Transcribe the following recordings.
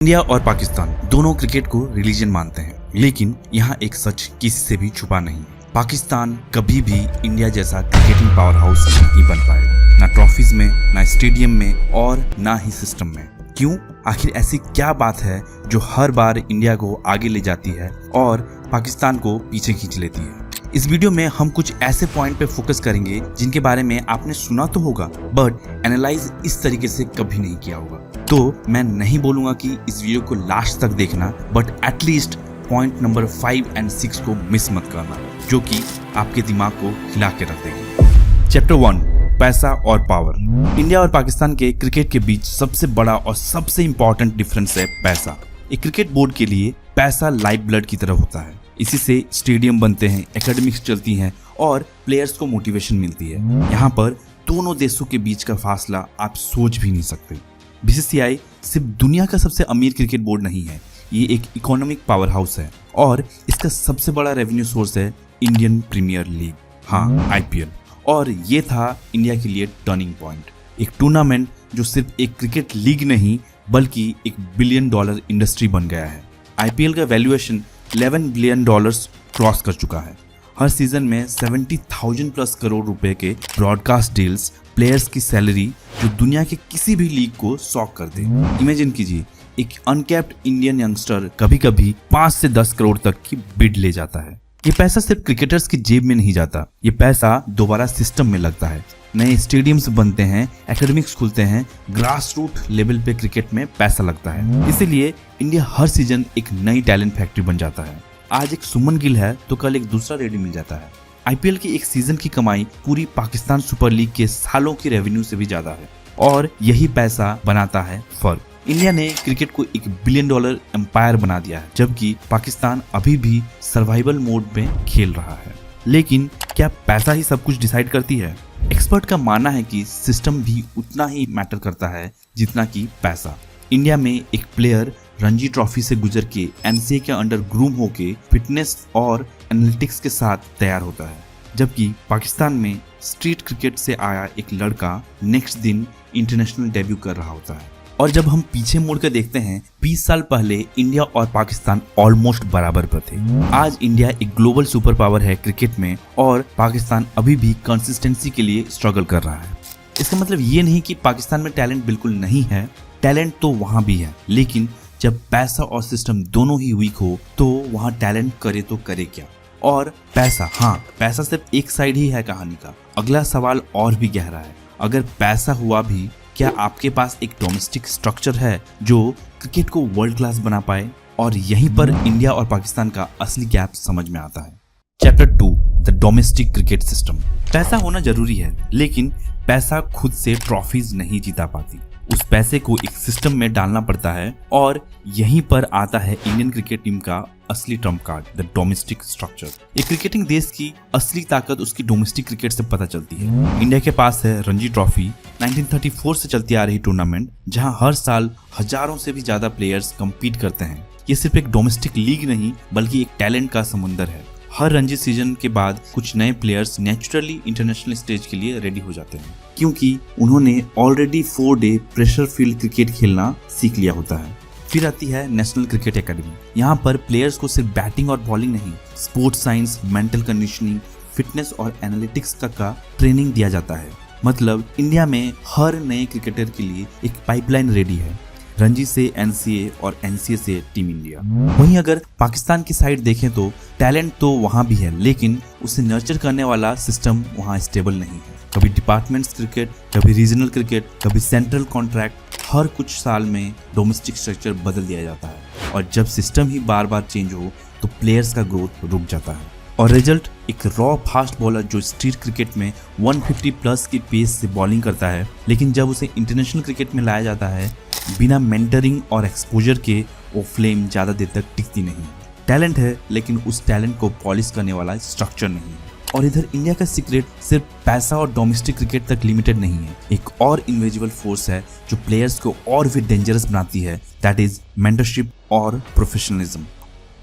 India और पाकिस्तान दोनों cricket को रिलीजन मानते हैं, लेकिन यहाँ एक सच किसी से भी छुपा नहीं। पाकिस्तान कभी भी इंडिया जैसा क्रिकेटिंग पावर हाउस नहीं बन पाएगा, ना ट्रॉफीज में, ना स्टेडियम में और ना ही सिस्टम में। क्यों? आखिर ऐसी क्या बात है जो हर बार इंडिया को आगे ले जाती है और पाकिस्तान को पीछे खींच लेती है? इस वीडियो में हम कुछ ऐसे पॉइंट पे फोकस करेंगे जिनके बारे में आपने सुना तो होगा बट एनालाइज इस तरीके से कभी नहीं किया होगा। तो मैं नहीं बोलूंगा कि इस वीडियो को लास्ट तक देखना, बट एटलीस्ट पॉइंट नंबर 5 और 6 को मिस मत करना, जो कि आपके दिमाग को हिला के रख देंगे। चैप्टर 1, पैसा और पावर। इंडिया और पाकिस्तान के क्रिकेट के बीच सबसे बड़ा और सबसे इंपॉर्टेंट डिफरेंस है पैसा। एक क्रिकेट बोर्ड के लिए पैसा लाइफ ब्लड की तरह होता है। इसी से स्टेडियम बनते हैं, एकेडमिक्स चलती हैं और प्लेयर्स को मोटिवेशन मिलती है। यहाँ पर दोनों देशों के बीच का फासला आप सोच भी नहीं सकते। बीसीसीआई सिर्फ दुनिया का सबसे अमीर क्रिकेट बोर्ड नहीं है, ये एक इकोनॉमिक पावर हाउस है और इसका सबसे बड़ा रेवेन्यू सोर्स है इंडियन प्रीमियर लीग, हाँ आईपीएल। और ये था इंडिया के लिए टर्निंग पॉइंट, एक टूर्नामेंट जो सिर्फ एक क्रिकेट लीग नहीं बल्कि एक $1 बिलियन इंडस्ट्री बन गया है। आईपीएल का वैल्यूएशन $11 बिलियन क्रॉस कर चुका है। हर सीजन में 70,000 प्लस करोड़ रुपए के ब्रॉडकास्ट डील्स, प्लेयर्स की सैलरी जो दुनिया के किसी भी लीग को शॉक कर दे। इमेजिन कीजिए, एक अनकैप्ड इंडियन यंगस्टर कभी कभी 5 से 10 करोड़ तक की बिड ले जाता है। ये पैसा सिर्फ क्रिकेटर्स की जेब में नहीं जाता, ये पैसा दोबारा सिस्टम में लगता है। नए स्टेडियम्स बनते हैं, एकेडमिक्स खुलते हैं, ग्रास रूट लेवल पे क्रिकेट में पैसा लगता है। इसीलिए इंडिया हर सीजन एक नई टैलेंट फैक्ट्री बन जाता है। आज एक सुमन गिल है तो कल एक दूसरा रेडी मिल जाता है। आईपीएल की एक सीजन की कमाई पूरी पाकिस्तान सुपर लीग के सालों की रेवेन्यू से भी ज्यादा है और यही पैसा बनाता है फर्क। इंडिया ने क्रिकेट को $1 बिलियन एम्पायर बना दिया है, जबकि पाकिस्तान अभी भी सर्वाइवल मोड में खेल रहा है। लेकिन क्या पैसा ही सब कुछ डिसाइड करती है? एक्सपर्ट का मानना है कि सिस्टम भी उतना ही मैटर करता है जितना कि पैसा। इंडिया में एक प्लेयर रणजी ट्रॉफी से गुजर के एनसीए के अंडर ग्रूम होके फिटनेस और एनालिटिक्स के साथ तैयार होता है, जबकि पाकिस्तान में स्ट्रीट क्रिकेट से आया एक लड़का नेक्स्ट दिन इंटरनेशनल डेब्यू कर रहा होता है। और जब हम पीछे मुड़ कर देखते हैं, 20 साल पहले इंडिया और पाकिस्तान ऑलमोस्ट बराबर पर थे। आज इंडिया एक ग्लोबल सुपर पावर है क्रिकेट में और पाकिस्तान अभी भी कंसिस्टेंसी के लिए स्ट्रगल कर रहा है। इसका मतलब ये नहीं कि पाकिस्तान में टैलेंट बिल्कुल नहीं है, टैलेंट तो वहाँ भी है, लेकिन जब पैसा और सिस्टम दोनों ही वीक हो तो वहाँ टैलेंट करे तो करे क्या। और पैसा, हाँ पैसा सिर्फ एक साइड ही है कहानी का। अगला सवाल और भी गहरा है। अगर पैसा हुआ भी, क्या आपके पास एक डोमेस्टिक स्ट्रक्चर है जो क्रिकेट को वर्ल्ड क्लास बना पाए? और यहीं पर इंडिया और पाकिस्तान का असली गैप समझ में आता है। Chapter 2, the domestic cricket system. पैसा होना जरूरी है, लेकिन पैसा खुद से ट्रॉफीज नहीं जीता पाती। उस पैसे को एक सिस्टम में डालना पड़ता है और यहीं पर आता है इंडियन क्रिकेट टीम का असली Trump card, the domestic structure. एक क्रिकेटिंग देश की असली ताकत उसकी डोमेस्टिक क्रिकेट से पता चलती है। इंडिया के पास है रणजी ट्रॉफी, 1934 से चलती आ रही टूर्नामेंट, जहां हर साल हजारों से भी ज्यादा प्लेयर्स कम्पीट करते हैं। ये सिर्फ एक डोमेस्टिक लीग नहीं बल्कि एक टैलेंट का समुंदर है। हर रणजी सीजन के बाद कुछ नए प्लेयर्स नेचुरली इंटरनेशनल स्टेज के लिए रेडी हो जाते हैं, क्योंकि उन्होंने already 4 day pressure field cricket खेलना सीख लिया होता है। फिर आती है नेशनल क्रिकेट एकेडमी। यहाँ पर प्लेयर्स को सिर्फ बैटिंग और बॉलिंग नहीं, sports science, mental conditioning, fitness और एनालिटिक्स तक का ट्रेनिंग दिया जाता है। मतलब इंडिया में हर नए क्रिकेटर के लिए एक पाइपलाइन रेडी है, रणजी से एनसीए और एनसीए से टीम इंडिया। वहीं अगर पाकिस्तान की साइड देखें तो टैलेंट तो वहाँ भी है, लेकिन उसे नर्चर करने वाला सिस्टम वहाँ स्टेबल नहीं है। कभी डिपार्टमेंट्स क्रिकेट, कभी रीजनल क्रिकेट, कभी सेंट्रल कॉन्ट्रैक्ट। हर कुछ साल में डोमेस्टिक स्ट्रक्चर बदल दिया जाता है और जब सिस्टम ही बार बार चेंज हो तो प्लेयर्स का ग्रोथ रुक जाता है। और रिजल्ट, एक रॉ फास्ट बॉलर जो स्ट्रीट क्रिकेट में 150 प्लस की पेस से बॉलिंग करता है, लेकिन जब उसे इंटरनेशनल क्रिकेट में लाया जाता है, बिना मेंटरिंग और एक्सपोजर के वो फ्लेम ज्यादा देर तक टिकती नहीं। टैलेंट है, लेकिन उस टैलेंट को पॉलिश करने वाला स्ट्रक्चर नहीं है। और इधर इंडिया का सीक्रेट सिर्फ पैसा और डोमेस्टिक क्रिकेट तक लिमिटेड नहीं है। एक और इनविजिबल फोर्स है जो प्लेयर्स को और भी डेंजरस बनाती है, दैट इज मेंटरशिप और professionalism.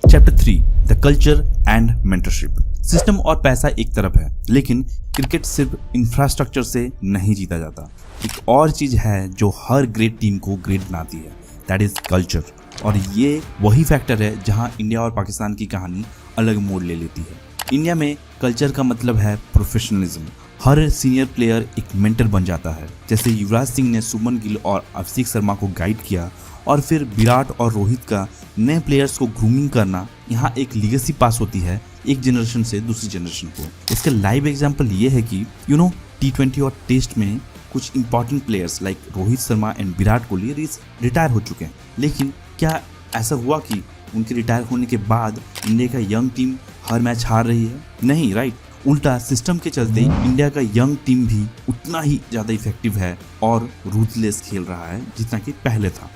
Chapter 3, the culture and mentorship. System और पैसा एक तरफ है, लेकिन क्रिकेट सिर्फ इंफ्रास्ट्रक्चर से नहीं जीता जाता। एक और चीज है जो हर ग्रेट टीम को ग्रेट बनाती है, दैट इज कल्चर। और ये वही फैक्टर है जहां इंडिया और पाकिस्तान की कहानी अलग मोड़ ले लेती है। इंडिया में कल्चर का मतलब है प्रोफेशनलिज्म। हर सीनियर प्लेयर एक मेंटर बन जाता है। जैसे युवराज सिंह ने सुमन गिल और अभिषेक शर्मा को गाइड किया और फिर विराट और रोहित का नए प्लेयर्स को ग्रूमिंग करना, यहाँ एक लीगेसी पास होती है एक जनरेशन से दूसरी जनरेशन को। इसका लाइव एग्जांपल ये है कि T20 और टेस्ट में कुछ important players like Rohit Sharma and Virat Kohli retire हो चुके हैं, लेकिन क्या ऐसा हुआ कि उनके रिटायर होने के बाद इंडिया का यंग टीम हर मैच हार रही है? नहीं, राइट। उल्टा सिस्टम के चलते इंडिया का यंग टीम भी उतना ही ज़्यादा इफेक्टिव है और रूथलेस खेल रहा है जितना कि पहले था।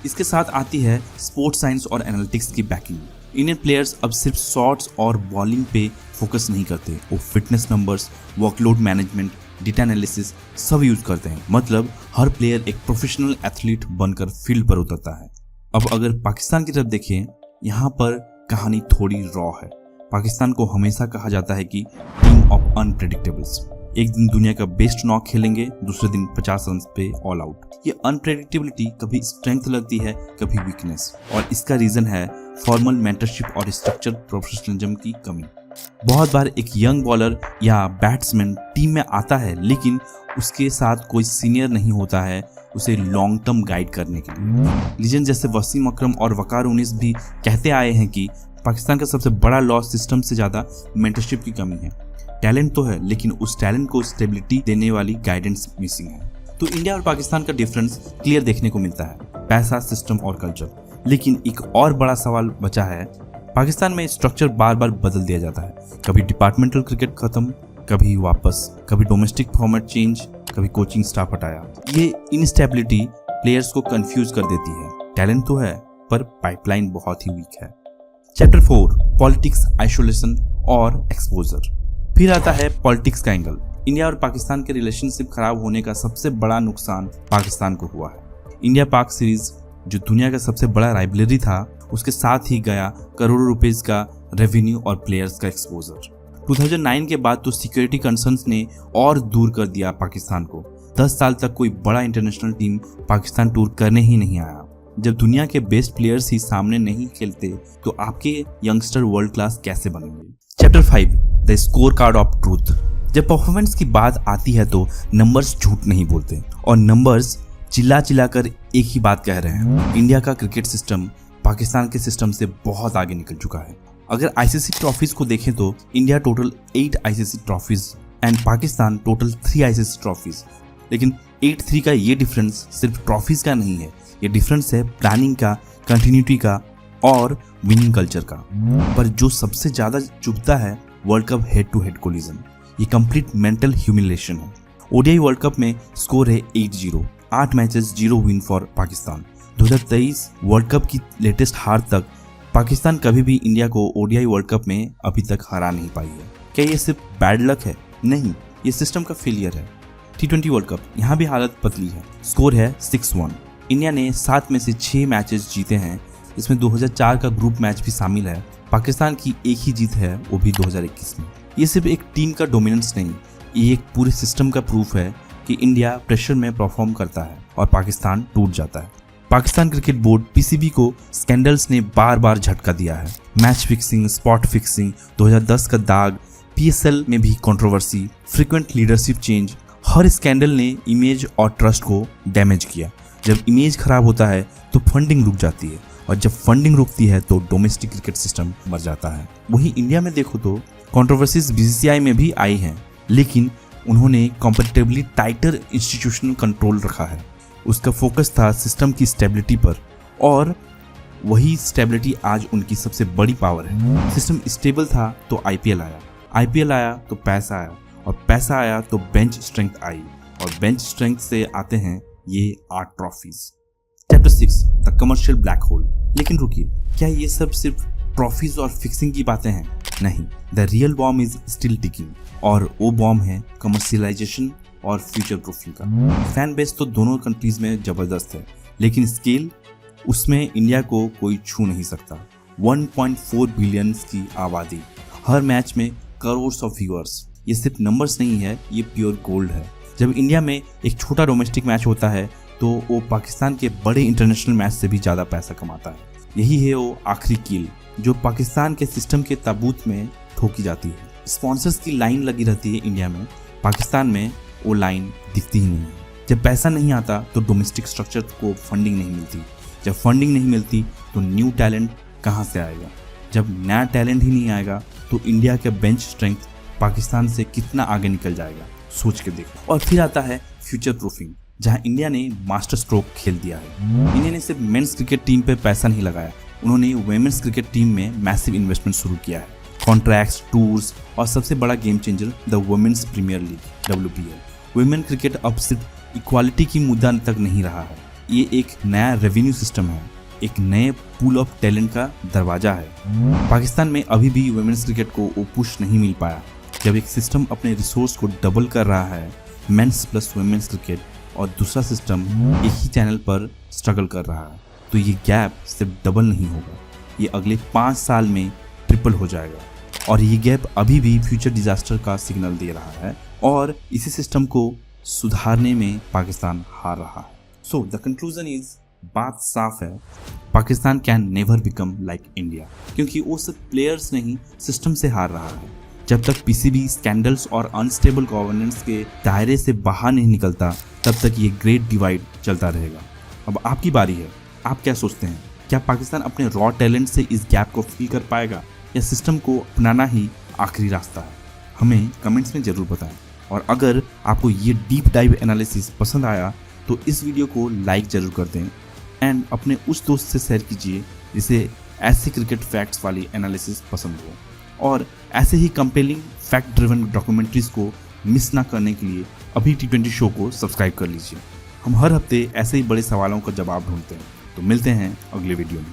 इसके साथ आती है स्पोर्ट्स साइंस और एनालिटिक्स की बैकिंग। इंडियन प्लेयर्स अब सिर्फ शॉट्स और बॉलिंग पे फोकस नहीं करते, वो fitness numbers, workload management, data analysis सब यूज करते हैं। मतलब हर प्लेयर एक प्रोफेशनल एथलीट बनकर फील्ड पर उतरता है। अब अगर पाकिस्तान की तरफ देखें, यहाँ पर कहानी थोड़ी रॉ है। पाकिस्तान को हमेशा कहा जाता है कि टीम ऑफ अनप्रेडिक्टेबल्स। एक दिन दुनिया का बेस्ट नॉक खेलेंगे, दूसरे दिन 50 रन पे ऑल आउट। ये अनप्रेडिक्टेबिलिटी कभी स्ट्रेंथ लगती है, कभी वीकनेस, और इसका रीजन है फॉर्मल मेंटरशिप और स्ट्रक्चर प्रोफेशनलिज्म की कमी। बहुत बार एक यंग बॉलर या बैट्समैन टीम में आता है, लेकिन उसके साथ कोई सीनियर नहीं होता है उसे लॉन्ग टर्म गाइड करने के लिए। लीजेंड जैसे वसीम अकरम और वकार यूनिस भी कहते आए हैं कि पाकिस्तान का सबसे बड़ा लॉस सिस्टम से ज़्यादा मेंटरशिप की कमी है। टैलेंट तो है, लेकिन उस टैलेंट को स्टेबिलिटी देने वाली गाइडेंस मिसिंग है। तो इंडिया और पाकिस्तान का डिफरेंस क्लियर देखने को मिलता है, पैसा, सिस्टम और कल्चर। लेकिन एक और बड़ा सवाल बचा है। पाकिस्तान में स्ट्रक्चर बार बार बदल दिया जाता है। कभी डिपार्टमेंटल क्रिकेट खत्म, कभी वापस, कभी डोमेस्टिक फॉर्मेट चेंज, कभी कोचिंग स्टाफ हटाया। ये इनस्टेबिलिटी प्लेयर्स को कंफ्यूज कर देती है। टैलेंट तो है, पर पाइपलाइन बहुत ही वीक है। चैप्टर 4, पॉलिटिक्स, आइसोलेशन और एक्सपोजर। फिर आता है पॉलिटिक्स का एंगल। इंडिया और पाकिस्तान के रिलेशनशिप खराब होने का सबसे बड़ा नुकसान पाकिस्तान को हुआ है। इंडिया पाक सीरीज, जो दुनिया का सबसे बड़ा राइवलरी था, उसके साथ ही गया करोड़ों रुपीस का रेवेन्यू और प्लेयर्स का एक्सपोजर। 2009 के बाद तो सिक्योरिटी कंसर्न्स ने और दूर कर दिया पाकिस्तान को। 10 साल तक कोई बड़ा इंटरनेशनल टीम पाकिस्तान टूर करने ही नहीं आया। जब दुनिया के बेस्ट प्लेयर्स ही सामने नहीं खेलते, तो आपके यंगस्टर वर्ल्ड क्लास कैसे बनेंगे? Chapter 5, the score card of truth. जब परफॉर्मेंस की बात आती है तो नंबर्स झूठ नहीं बोलते, और नंबर्स चिल्ला चिल्ला कर एक ही बात कह रहे हैं। इंडिया का क्रिकेट सिस्टम पाकिस्तान के सिस्टम से बहुत आगे निकल चुका है। अगर आईसीसी ट्रॉफीज को देखें तो India total 8 ICC trophies and Pakistan total 3 ICC trophies. लेकिन 8-3 का ये डिफरेंस सिर्फ ट्रॉफीज का नहीं है, ये डिफरेंस है प्लानिंग का, कंटिन्यूटी का और विनिंग कल्चर का। पर जो सबसे ज्यादा चुभता है world cup head to head collision. ये कंप्लीट मेंटल ह्यूमिलेशन है। ओडीआई वर्ल्ड कप में स्कोर है 8-0, 8 matches 0 win for Pakistan. 2023 world cup की लेटेस्ट हार तक पाकिस्तान कभी भी इंडिया को ओडीआई वर्ल्ड कप में अभी तक हरा नहीं पाई है। क्या ये सिर्फ बैड लक है? नहीं, ये सिस्टम का फेलियर है। T20 वर्ल्ड कप, यहाँ भी हालत पतली है। स्कोर है 6-1। इंडिया ने 7 में से 6 मैचेस जीते हैं, इसमें 2004 का ग्रुप मैच भी शामिल है। पाकिस्तान की एक ही जीत है, वो भी 2021 में। ये सिर्फ एक टीम का डोमिनेंस नहीं, ये एक पूरे सिस्टम का प्रूफ है कि इंडिया प्रेशर में परफॉर्म करता है और पाकिस्तान टूट जाता है। पाकिस्तान क्रिकेट बोर्ड पीसीबी को स्कैंडल्स ने बार बार झटका दिया है। मैच फिक्सिंग, स्पॉट फिक्सिंग, 2010 का दाग, पीएसएल में भी कंट्रोवर्सी, फ्रीक्वेंट लीडरशिप चेंज, हर स्कैंडल ने इमेज और ट्रस्ट को डैमेज किया। जब इमेज खराब होता है तो फंडिंग रुक जाती है, और जब फंडिंग रुकती है तो डोमेस्टिक क्रिकेट सिस्टम मर जाता है। वहीं इंडिया में देखो तो कंट्रोवर्सीज बीसीसीआई में भी आई हैं, लेकिन उन्होंने कंपैरेटिवली टाइटर इंस्टीट्यूशनल कंट्रोल रखा है। उसका फोकस था सिस्टम की स्टेबिलिटी पर, और वही स्टेबिलिटी आज उनकी सबसे बड़ी पावर है। सिस्टम स्टेबल था तो आईपीएल आया, आईपीएल आया तो पैसा आया, और पैसा आया तो बेंच स्ट्रेंथ आई, और बेंच स्ट्रेंथ से आते हैं ये 8 trophies. Chapter 6, the commercial black hole. लेकिन रुकिए, क्या ये सब सिर्फ ट्रॉफीज और फिक्सिंग की बातें हैं? नहीं, the real bomb is still ticking, और वो बॉम्ब है कमर्शियलाइजेशन और फ्यूचर प्रूफिंग का। फैन बेस तो दोनों कंट्रीज में जबरदस्त है, लेकिन स्केल उसमें इंडिया को कोई छू नहीं सकता। 1.4 बिलियन की आबादी, हर मैच में करोड़ ऑफ व्यूअर्स। ये सिर्फ नंबर्स नहीं है, ये प्योर गोल्ड है। जब इंडिया में एक छोटा डोमेस्टिक मैच होता है तो वो पाकिस्तान के बड़े इंटरनेशनल मैच से भी ज़्यादा पैसा कमाता है। यही है वो आखिरी कील जो पाकिस्तान के सिस्टम के ताबूत में ठोकी जाती है। स्पॉन्सर्स की लाइन लगी रहती है इंडिया में, पाकिस्तान में वो लाइन दिखती ही नहीं है। जब पैसा नहीं आता तो डोमेस्टिक स्ट्रक्चर को फंडिंग नहीं मिलती, जब फंडिंग नहीं मिलती तो न्यू टैलेंट कहाँ से आएगा, जब नया टैलेंट ही नहीं आएगा तो इंडिया का बेंच स्ट्रेंथ पाकिस्तान से कितना आगे निकल जाएगा, सोच के देखो। और फिर आता है फ्यूचर प्रूफिंग, जहां इंडिया ने मास्टर स्ट्रोक खेल दिया है। इंडिया ने सिर्फ मेंस क्रिकेट टीम पे पैसा नहीं लगाया, उन्होंने वुमेन्स क्रिकेट टीम में मैसिव इन्वेस्टमेंट शुरू किया है। कॉन्ट्रैक्ट्स, टूर्स और सबसे बड़ा game changer the women's premier league WPL। Women cricket अब सिर्फ इक्वालिटी की मुद्दा तक नहीं रहा है, ये एक नया रेवेन्यू सिस्टम है, एक नए पूल ऑफ टैलेंट का दरवाजा है। पाकिस्तान में अभी भी वुमेन्स क्रिकेट को वो पुश नहीं मिल पाया। जब एक सिस्टम अपने रिसोर्स को डबल कर रहा है, मेंस प्लस वुमेन्स क्रिकेट, और दूसरा सिस्टम एक ही चैनल पर स्ट्रगल कर रहा है, तो ये गैप सिर्फ डबल नहीं होगा, ये अगले 5 साल में ट्रिपल हो जाएगा। और ये गैप अभी भी फ्यूचर डिजास्टर का सिग्नल दे रहा है और इसी सिस्टम को सुधारने में पाकिस्तान हार रहा है। सो द कंक्लूजन इज, बात साफ है, Pakistan can never become like India, क्योंकि वो सिर्फ प्लेयर्स नहीं सिस्टम से हार रहा है। जब तक PCB स्कैंडल्स और अनस्टेबल गवर्नेंस के दायरे से बाहर नहीं निकलता, तब तक ये ग्रेट डिवाइड चलता रहेगा। अब आपकी बारी है, आप क्या सोचते हैं? क्या पाकिस्तान अपने रॉ टैलेंट से इस गैप को फिल कर पाएगा या सिस्टम को अपनाना ही आखिरी रास्ता है? हमें कमेंट्स में ज़रूर बताएं। और अगर आपको ये डीप डाइव एनालिसिस पसंद आया तो इस वीडियो को लाइक ज़रूर कर दें एंड अपने उस दोस्त से शेयर कीजिए जिसे ऐसे क्रिकेट फैक्ट्स वाली एनालिसिस पसंद हो। और ऐसे ही कंपेलिंग फैक्ट ड्रिवन डॉक्यूमेंट्रीज को मिस ना करने के लिए अभी T20 शो को सब्सक्राइब कर लीजिए। हम हर हफ्ते ऐसे ही बड़े सवालों का जवाब ढूंढते हैं। तो मिलते हैं अगले वीडियो में।